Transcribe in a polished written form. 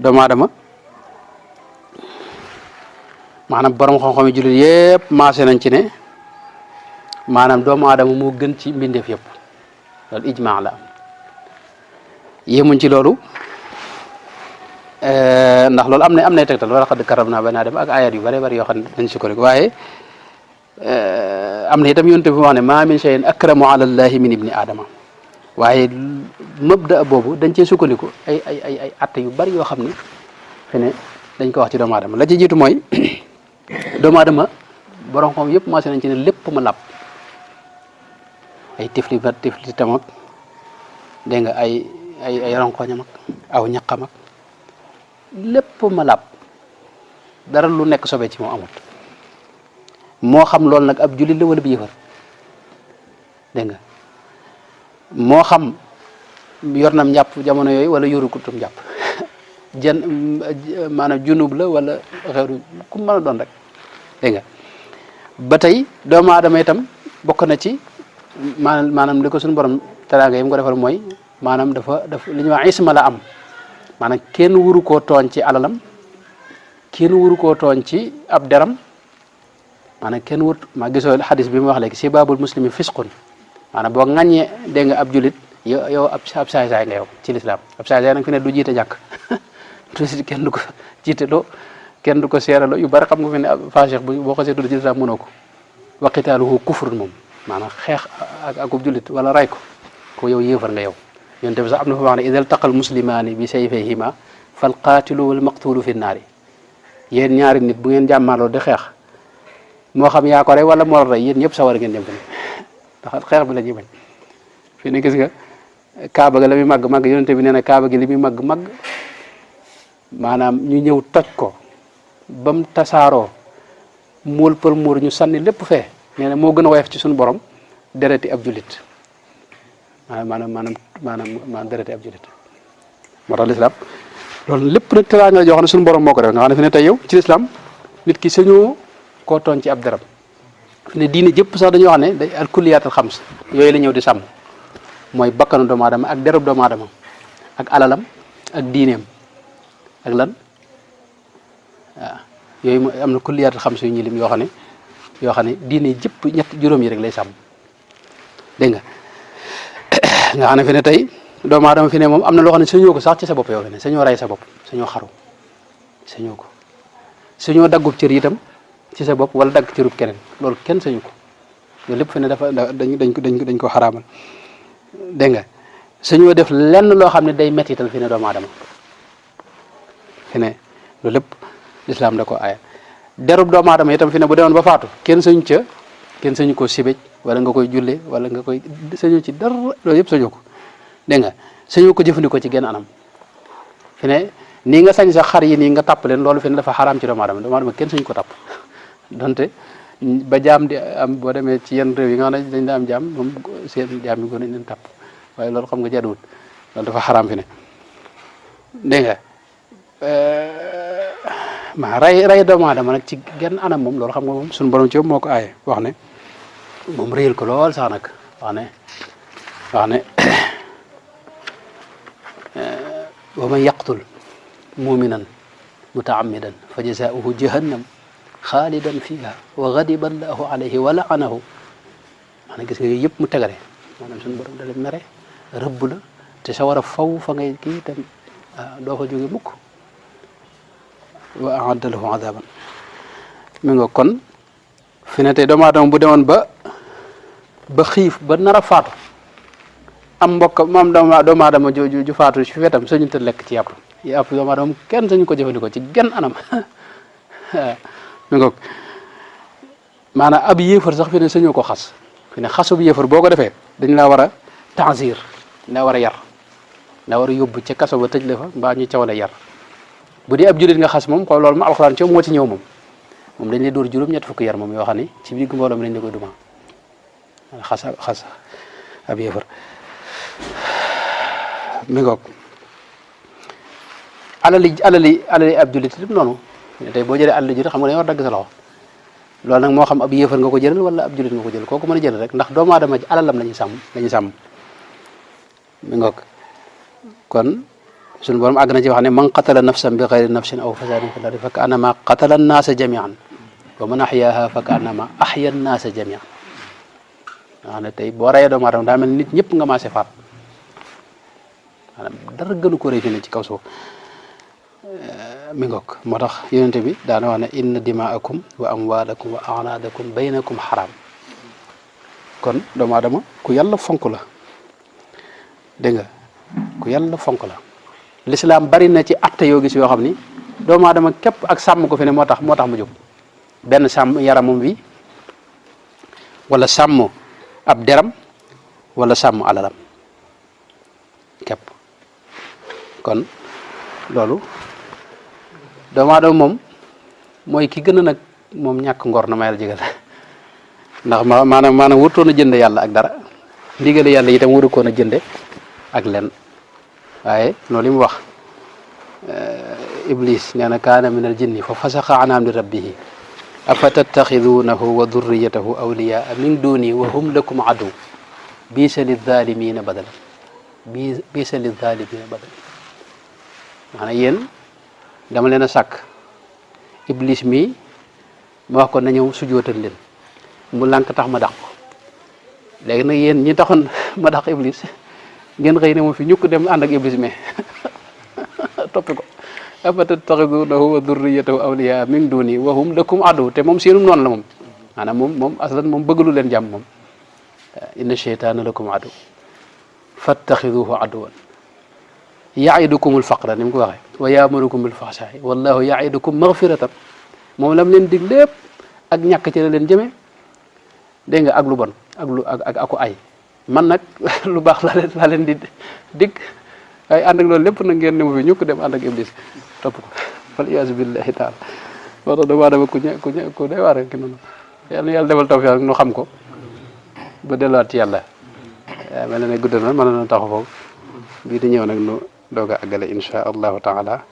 doomu aadama maanaam borom xam-xam yi jullit yëpp maase nañ ci ne maanaam doomu aadama moo gën ci mbindeef yëpp loolu ijmaa la am yéemuñ ci loolu ndax loolu am nay tegtal wala xad karam naa bani aadama ak ayat yu bare bari yoo xam ne dañ sukkandiku waaye am na itam yonent bi wax ne maa min shay'in akramu ala llahi min ibni aadama waaye mabda boobu dañ cee sukkandiku ay atte yu bari yoo xam ne fi ne dañ ko wax ci doomu aadama la ci jiitu mooy doomu aadama borom xam yëpp maase nañ ci ne lépp ma làpp ay tifli tamag dégg nga ay ronkoñam ak aw ñaqam ak lépp ma làpp dara lu nekk sobe ci moom amut moo xam loolu nag ab jullit la wala bi yëfar dégg nga moo xam yor nam njàpp jamono yooyu wala yoru kutum njàpp maanaam junub la wala xeeru ku mën a doon rek dégg nga ba tey doomu aadama itam bokk na ci maanaam li ko suñu borom teraanga yi mu ko defal mooy maanaam dafa li ñuy wax isma la am maanaam kenn wuru koo tooñ ci alalam kenn wuru koo tooñ ci ab deram maanaam kenn wut maa gisoo xadis bi mu wax léegi sibaabul muslimi fisqun maanaam boo ŋàññee dégg nga ab julit yow ab saay-saay nga yow ci lislaam ab saay-saay nag fi ne du jiite jàkk kenn du ko jiite loo kenn du ko seeraloo yu bari xam nga fi ne fasiq boo xasee tudd ci lislaam mënoo ko wa qitaaluhu kufrun moom maanaam xeex akub julit wala ray ko yow yéefar nga yow yonent bi sax am na fa wax ne idal taqal muslimaani bi sayfayhima fal qaatilu wal maqtulu fi naari yéen ñaari nit bu ngeen jàmmaarloo di xeex moo xam yaa ko rey wala moo rey yéen ñëpp sawar ngeen jëm fi ne ndax xeex bi la ñuy bañ fii ne gis nga kaaba ga la muy màgg yonent bi nee na kaaba gi li muy màgg maanaam ñu ñëw toj ko ba mu tasaaroo muul për muur ñu sànni lépp fee nee na moo gën a woyof ci suñu borom dereti ab julit maanaam dereti ab julit moo tax lislaam loolu lépp nag teraanga la joo xam ne suñu borom moo ko def nga xam ne fi ne tey yow ci lislaam nit ki sañoo koo tooñ ci ab deram fi ne diine jëpp sax dañoo wax ne day al kulliyaatul xams yooyu la ñëw di sàmm mooy bakkanu doomu aadama ak derub doomu aadama ak alalam ak diineem ak lan waaw yooyu mooy am na kulliyaatul xams yu ñuy lim yoo xam ne diine jëpp juróom yi rek lay sàmm dégg nga nga xam ne fi ne tey doomu aadama fi ne moom am na loo xam ne sañoo ko sax ci sa bopp yow fi ne sañoo rey sa bopp sañoo xaru sañoo ko sañoo daggub cër itam ci sa bopp wala dagg cërub keneen loolu kenn sañu ko loolu lépp fi ne dañ ko xaraamal dégg nga sañoo def lenn loo xam ne day mettital fi ne doomu aadama fi ne loolu lépp lislaam da ko aaya derub doomu aadama itam fi ne bu demoon ba faatu kenn sañu ko sibej wala nga koy julle wala nga koy sañu ci dara loolu yëpp sañu ko dégg nga sañu ko jëfandikoo ci genn anam fi ne nii nga sañ sa xar yi nii nga tàpp leen loolu fi ne dafa xaraam ci doomu aadama kenn sañu ko tàpp donte ba jaam di am boo demee ci yenn réew yi nga xam ne dañ da am jaam moom seen jaam yi gën nañ leen tàpp waaye loolu xam nga jaduwut loolu dafa xaraam fi ne dégg nga ma rey doomu aadama nag ci genn anam moom loolu xam nga moom suñu borom ci moo ko aaye wax ne moom réyal ko lool sax nag wax ne wa man yaqtul muminan mutaammidan fa jazaauhu jahannam xaalidan fiha wa gadiba allahu alayhi wa laanahu maanaam gis nga yooyu yëpp mu tegale maanaam suñu borom dala mere rëbb la te sa war a faw fa ngay kii tam doo fa jóge mukk wa aadda lahu adaban mi nga kon fi ne tey doomu aadama bu demoon ba xiif ba nar a faatu am mbokk moom doomu aadama ju faatu ci wetam sañu te lekk ci yàpp doomu aadama kenn sañu ko jëfandikoo ci genn anam mi ngoog maanaam ab yéefar sax fi ne sañoo ko xas fi ne xasub yéefar boo ko defee dañ laa war a tanzir dañ laa war a yar dañ laa war a yóbbu ca kaso ba tëj la fa mbaa ñu cawale yar bu dee ab jullit nga xas moom ko loolu ma alxuraan ci moo ci ñëw moom dañ lay dóor juróom-ñett fukki yar moom yoo xam ne ci biir mbooloo mi lañ la koy duma xas ab yéefar mi ngoog alali ab jullit lépp noonu tey boo jëlee alali jullit xam nga dañoo war dagg sa loxo loolu nag moo xam ab yéefar nga ko jëlal wala ab jullit nga ko jël kooku mën a jël rek ndax doomu aadama ji alalam lañuy sàmm mi ngoog kon suñu borom àgg na ci wax ne man qatala nafsan bi ghayri nafsin aw fasadin fil ardi fa ka annama qatala an-naasa jami'an wa man ahyaaha fa ka annama ahya an-naasa jami'an nga ne tey boo reyee doomu aadama daa mel nit ñëpp nga maase faat maanaam dara gënu ko rëy fi ne ci kaw suuf mi ngoog moo tax yonente bi daana wax ne inna dimaakum wa amwaalakum wa a'raadakum baynakum xaraam kon doomu aadama ku yàlla fonk la dégg nga ku yàlla fonk la l'islam bari na ci atte yoo gis yoo xam ni doomu aadama képp ak sàmm ko fi ne moo tax mu jóg benn sàmm yaramam wi wala sàmm ab deram wala sàmm alalam képp kon loolu doomu aadama moom mooy ki gën a nag moom ñàkk ngor na ma yàlla jégal ndax maanaam wutoon a jënde yàlla ak dara ndigale yàlla itam waru koon a jënde ak len waaye noonu li mu wax iblis nee na kaana min al jinni fa fasaqa an amri rabbihi afa tattaxidunahu wa durriyatahu awliyaa min duni wa hum lakum adu biisa lizalimina badala biisa lizalimina badala maanaam yéen dama leen a sàkk iblis mi ma wax ko na ñëw sujootal leen mu lànk tax ma dàq ko léegi nag yéen ñi taxoon ma dàq iblis ngeen xëy na moom fi ñukk dem ànd ak iblis mais toppi ko afa tattaxidunahu wa durriyatahu awliyaa min duni wa hum lakum adu te moom seenum noonu la moom maanaam moom aslan moom bëggalu leen jàmm moom inna sheytaana lakum adu fattaxiduhu aduwan yaidukumul faqra ni mu ko waxee wa yaamurukum bil fahsaa'i wallahu yaidukum maghfiratan moom lam leen dig lépp ak ñàkk ci la leen jëmee dégg nga ak lu bon ak aku ay man nag lu baax laa leen di dig ay ànd ak loolu lépp nag ngeen ne mu fi ñu ko dem ànd ak iblis topp ko wal iyaazu billahi taala moo tax dama dama ku day waar ki noonu yàlla defal tawfiq nu xam ko ba delluwaat ci yàlla mel na ne gudd na mën na taxaw foofu bii di ñëw nag nu doog a àggale insha allahu taala